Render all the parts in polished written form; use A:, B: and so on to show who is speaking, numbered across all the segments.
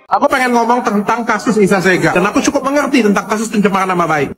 A: Aku pengen ngomong tentang kasus Isa Sega, dan aku cukup mengerti tentang kasus pencemaran nama baik.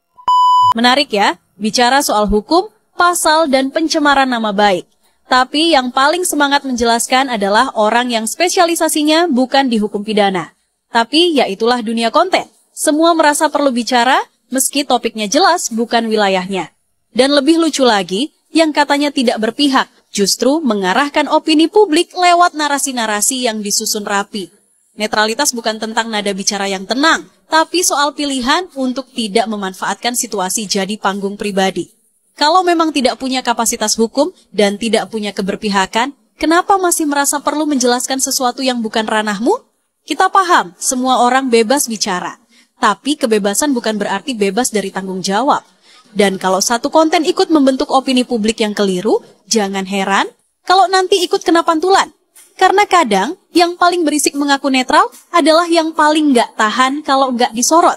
B: Menarik ya, bicara soal hukum, pasal, dan pencemaran nama baik. Tapi yang paling semangat menjelaskan adalah orang yang spesialisasinya bukan di hukum pidana. Tapi ya itulah dunia konten. Semua merasa perlu bicara, meski topiknya jelas bukan wilayahnya. Dan lebih lucu lagi, yang katanya tidak berpihak, justru mengarahkan opini publik lewat narasi-narasi yang disusun rapi. Netralitas bukan tentang nada bicara yang tenang, tapi soal pilihan untuk tidak memanfaatkan situasi jadi panggung pribadi. Kalau memang tidak punya kapasitas hukum dan tidak punya keberpihakan, kenapa masih merasa perlu menjelaskan sesuatu yang bukan ranahmu? Kita paham, semua orang bebas bicara. Tapi kebebasan bukan berarti bebas dari tanggung jawab. Dan kalau satu konten ikut membentuk opini publik yang keliru, jangan heran kalau nanti ikut kena pantulan. Karena kadang yang paling berisik mengaku netral adalah yang paling nggak tahan kalau nggak disorot.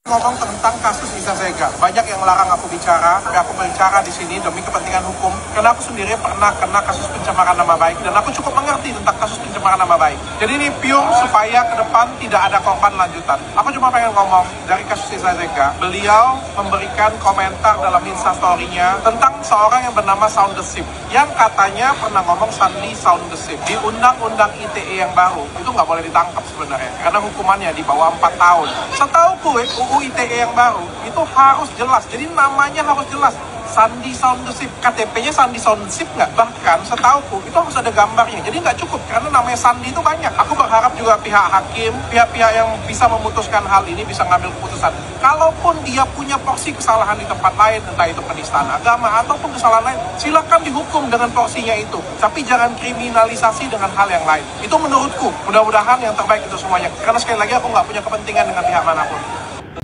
A: Ngomong tentang kasus Isa Sega, banyak yang melarang aku bicara, tapi aku bicara di sini demi kepentingan hukum. Karena aku sendiri pernah kena kasus pencemaran nama baik, dan aku cukup mengerti tentang kasus pencemaran nama baik. Jadi ini pure supaya ke depan tidak ada korban lanjutan. Aku cuma pengen ngomong dari kasus Isa Sega, beliau memberikan komentar dalam instastory-nya tentang seorang yang bernama Sound the Ship, yang katanya pernah ngomong Sandi Sound the Ship. Di undang-undang ITE yang baru, itu nggak boleh ditangkap sebenarnya, karena hukumannya di bawah 4 tahun. Setauku, UU ITE yang baru itu harus jelas, jadi namanya harus jelas, Sandi Sound the Ship, KTP-nya Sandi Sound the Ship nggak? Bahkan setauku itu harus ada gambarnya, jadi nggak cukup karena namanya Sandi itu banyak. Aku berharap juga pihak hakim, pihak-pihak yang bisa memutuskan hal ini bisa ngambil keputusan. Kalaupun dia punya porsi kesalahan di tempat lain, entah itu penistaan agama ataupun kesalahan lain, silakan dihukum dengan porsinya itu, tapi jangan kriminalisasi dengan hal yang lain. Itu menurutku, mudah-mudahan yang terbaik itu semuanya, karena sekali lagi aku nggak punya kepentingan dengan pihak manapun.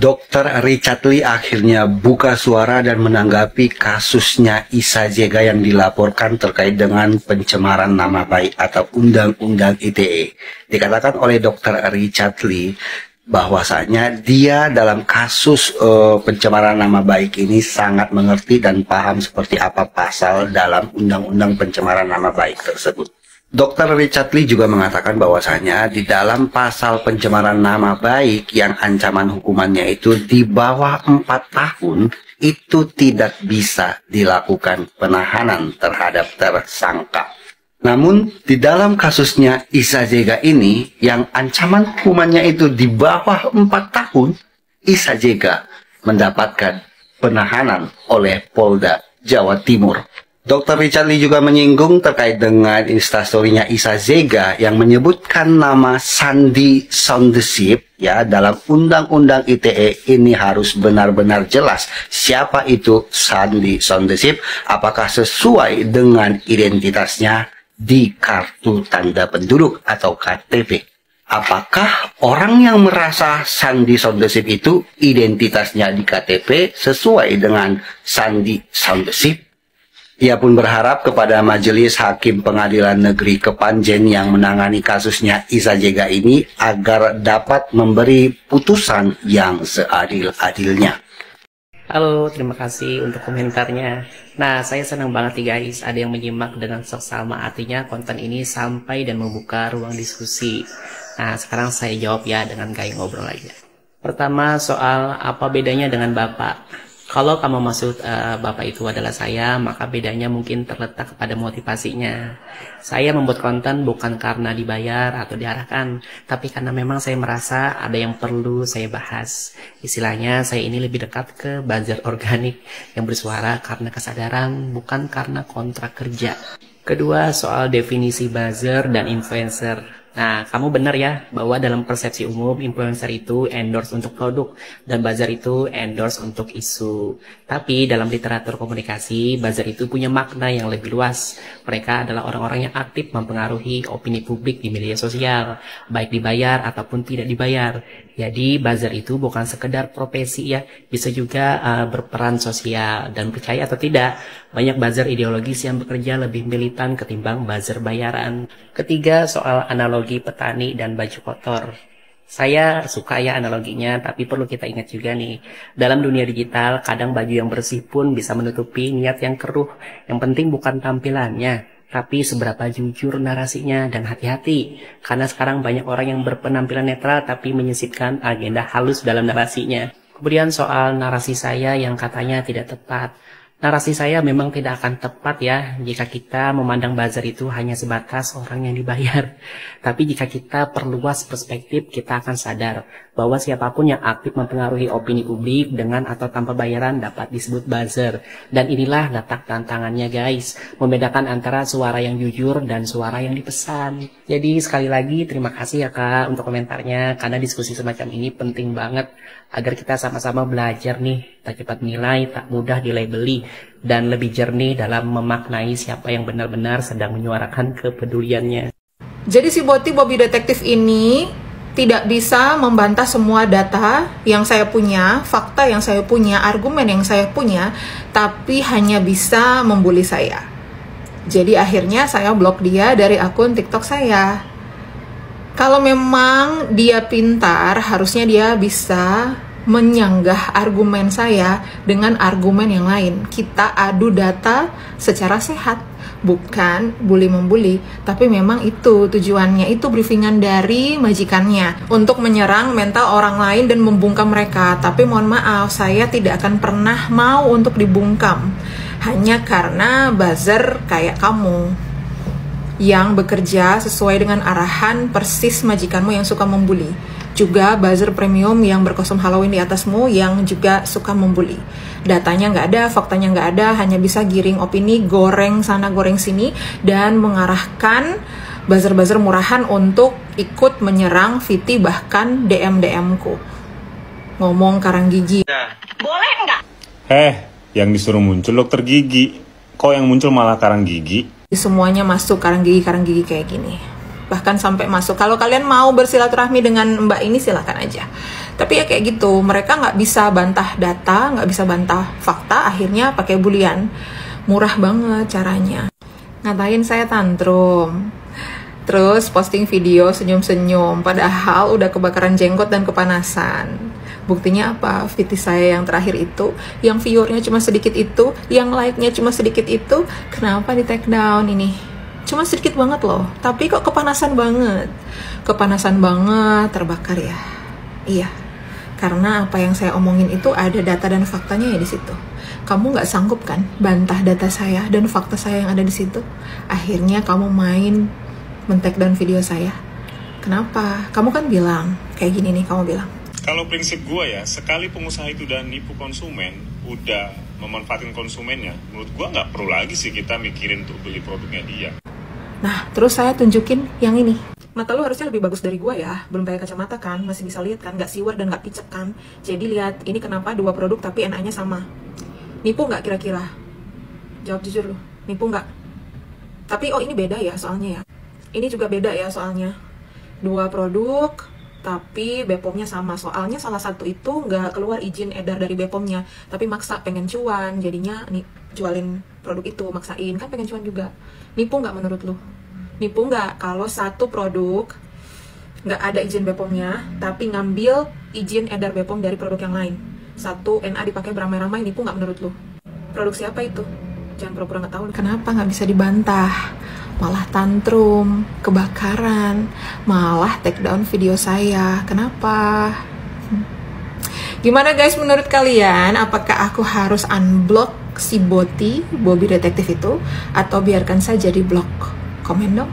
C: Dr. Richard Lee akhirnya buka suara dan menanggapi kasusnya Isa Sega yang dilaporkan terkait dengan pencemaran nama baik atau Undang-Undang ITE. Dikatakan oleh Dr. Richard Lee bahwasanya dia dalam kasus pencemaran nama baik ini sangat mengerti dan paham seperti apa pasal dalam Undang-Undang pencemaran nama baik tersebut. Dr. Richard Lee juga mengatakan bahwasanya di dalam pasal pencemaran nama baik yang ancaman hukumannya itu di bawah 4 tahun, itu tidak bisa dilakukan penahanan terhadap tersangka. Namun di dalam kasusnya Isa Sega ini yang ancaman hukumannya itu di bawah 4 tahun, Isa Sega mendapatkan penahanan oleh Polda Jawa Timur. Dr. Richard Lee juga menyinggung terkait dengan instastory-nya Isa Sega yang menyebutkan nama Sandi Sound the Ship. Ya, dalam Undang-Undang ITE ini harus benar-benar jelas siapa itu Sandi Sound the Ship, apakah sesuai dengan identitasnya di kartu tanda penduduk atau KTP. Apakah orang yang merasa Sandi Sound the Ship itu identitasnya di KTP sesuai dengan Sandi Sound the Ship? Ia pun berharap kepada Majelis Hakim Pengadilan Negeri Kepanjen yang menangani kasusnya Isa Sega ini agar dapat memberi putusan yang seadil-adilnya.
D: Halo, terima kasih untuk komentarnya. Nah, saya senang banget nih guys, ada yang menyimak dengan seksama, artinya konten ini sampai dan membuka ruang diskusi. Nah, sekarang saya jawab ya dengan gaya ngobrol aja. Pertama, soal apa bedanya dengan Bapak. Kalau kamu maksud Bapak itu adalah saya, maka bedanya mungkin terletak pada motivasinya. Saya membuat konten bukan karena dibayar atau diarahkan, tapi karena memang saya merasa ada yang perlu saya bahas. Istilahnya saya ini lebih dekat ke buzzer organik yang bersuara karena kesadaran, bukan karena kontrak kerja. Kedua, soal definisi buzzer dan influencer. Nah, kamu benar ya, bahwa dalam persepsi umum, influencer itu endorse untuk produk, dan buzzer itu endorse untuk isu. Tapi dalam literatur komunikasi, buzzer itu punya makna yang lebih luas. Mereka adalah orang-orang yang aktif mempengaruhi opini publik di media sosial, baik dibayar ataupun tidak dibayar. Jadi, buzzer itu bukan sekedar profesi ya, bisa juga berperan sosial. Dan percaya atau tidak, banyak buzzer ideologis yang bekerja lebih militan ketimbang buzzer bayaran. Ketiga, soal analogi petani dan baju kotor. Saya suka ya analoginya, tapi perlu kita ingat juga nih, dalam dunia digital, kadang baju yang bersih pun bisa menutupi niat yang keruh. Yang penting bukan tampilannya, tapi seberapa jujur narasinya. Dan hati-hati, karena sekarang banyak orang yang berpenampilan netral tapi menyisipkan agenda halus dalam narasinya. Kemudian soal narasi saya yang katanya tidak tepat. Narasi saya memang tidak akan tepat ya jika kita memandang buzzer itu hanya sebatas orang yang dibayar. Tapi jika kita perluas perspektif, kita akan sadar bahwa siapapun yang aktif mempengaruhi opini publik dengan atau tanpa bayaran dapat disebut buzzer. Dan inilah letak tantangannya guys, membedakan antara suara yang jujur dan suara yang dipesan. Jadi sekali lagi terima kasih ya Kak untuk komentarnya, karena diskusi semacam ini penting banget agar kita sama-sama belajar nih, tak cepat menilai, tak mudah dilabeli, dan lebih jernih dalam memaknai siapa yang benar-benar sedang menyuarakan kepeduliannya.
E: Jadi si Bobby Detektif ini tidak bisa membantah semua data yang saya punya, fakta yang saya punya, argumen yang saya punya, tapi hanya bisa membuli saya. Jadi akhirnya saya blok dia dari akun TikTok saya. Kalau memang dia pintar, harusnya dia bisa menyanggah argumen saya dengan argumen yang lain. Kita adu data secara sehat, bukan bully-membuli. Tapi memang itu tujuannya, itu briefingan dari majikannya untuk menyerang mental orang lain dan membungkam mereka. Tapi mohon maaf, saya tidak akan pernah mau untuk dibungkam hanya karena buzzer kayak kamu yang bekerja sesuai dengan arahan persis majikanmu yang suka membuli. Juga buzzer premium yang berkostum Halloween di atasmu yang juga suka membuli. Datanya nggak ada, faktanya nggak ada, hanya bisa giring opini, goreng sana goreng sini, dan mengarahkan buzzer-buzzer murahan untuk ikut menyerang Viti, bahkan DM-ku. Ngomong karang gigi.
F: Boleh nggak?
G: Yang disuruh muncul dokter gigi. Kok yang muncul malah karang gigi?
E: Semuanya masuk karang gigi kayak gini. Bahkan sampai masuk, kalau kalian mau bersilaturahmi dengan mbak ini silahkan aja. Tapi ya kayak gitu, mereka nggak bisa bantah data, nggak bisa bantah fakta, akhirnya pakai bulian. Murah banget caranya. Ngatain saya tantrum, terus posting video senyum-senyum, padahal udah kebakaran jenggot dan kepanasan. Buktinya apa? Viti saya yang terakhir itu, yang viewernya cuma sedikit itu, yang like-nya cuma sedikit itu, kenapa di take down ini? Cuma sedikit banget loh, tapi kok kepanasan banget. Kepanasan banget, terbakar ya. Iya, karena apa yang saya omongin itu ada data dan faktanya ya di situ. Kamu nggak sanggup kan bantah data saya dan fakta saya yang ada di situ? Akhirnya kamu main men-take down video saya. Kenapa? Kamu kan bilang, kayak gini nih kamu bilang.
G: Kalau prinsip gue ya, sekali pengusaha itu udah nipu konsumen, udah memanfaatkan konsumennya, menurut gue nggak perlu lagi sih kita mikirin untuk beli produknya dia.
E: Nah, terus saya tunjukin yang ini. Mata lu harusnya lebih bagus dari gue ya. Belum pakai kacamata kan, masih bisa lihat kan, nggak siwer dan nggak picek kan. Jadi lihat, ini kenapa dua produk tapi NA-nya sama. Nipu nggak kira-kira? Jawab jujur lu, nipu nggak? Tapi oh ini beda ya soalnya ya. Ini juga beda ya soalnya. Dua produk tapi BPOM-nya sama. Soalnya salah satu itu nggak keluar izin edar dari BPOM-nya, tapi maksa pengen cuan, jadinya nih jualin produk itu, maksain, kan pengen cuan juga. Nipu nggak menurut lu? Nipu nggak kalau satu produk nggak ada izin BPOM-nya, tapi ngambil izin edar BPOM dari produk yang lain? Satu NA dipakai beramai-ramai, nipu nggak menurut lu? Produk siapa itu? Jangan pura-pura nggak tahu. Kenapa nggak bisa dibantah? Malah tantrum, kebakaran, malah take down video saya. Kenapa? Gimana guys menurut kalian? Apakah aku harus unblock si Bobby Detektif itu? Atau biarkan saja di blok? Komen dong.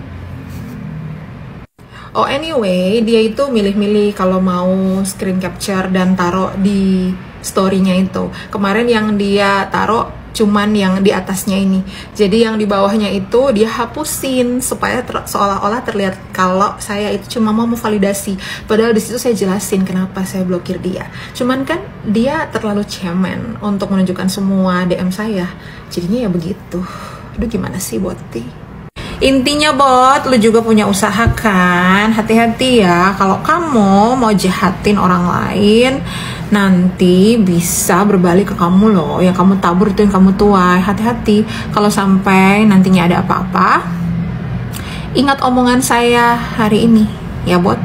E: Oh anyway, dia itu milih-milih kalau mau screen capture dan taruh di story-nya itu. Kemarin yang dia taruh cuman yang di atasnya ini, jadi yang di bawahnya itu dia hapusin supaya seolah-olah terlihat kalau saya itu cuma mau validasi. Padahal di situ saya jelasin kenapa saya blokir dia. Cuman kan dia terlalu cemen untuk menunjukkan semua DM saya, jadinya ya begitu. Aduh gimana sih Boti? Intinya bot, lu juga punya usaha kan? Hati-hati ya, kalau kamu mau jahatin orang lain, nanti bisa berbalik ke kamu loh. Yang kamu tabur itu yang kamu tuai. Hati-hati, kalau sampai nantinya ada apa-apa, ingat omongan saya hari ini, ya bot.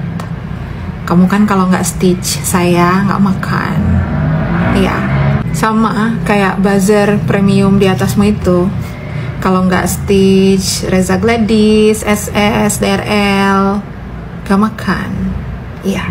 E: Kamu kan kalau nggak stitch, saya nggak makan. Iya, sama kayak buzzer premium di atasmu itu. Kalau nggak Stitch, Reza Gladys, SS, DRL, gak makan. Iya.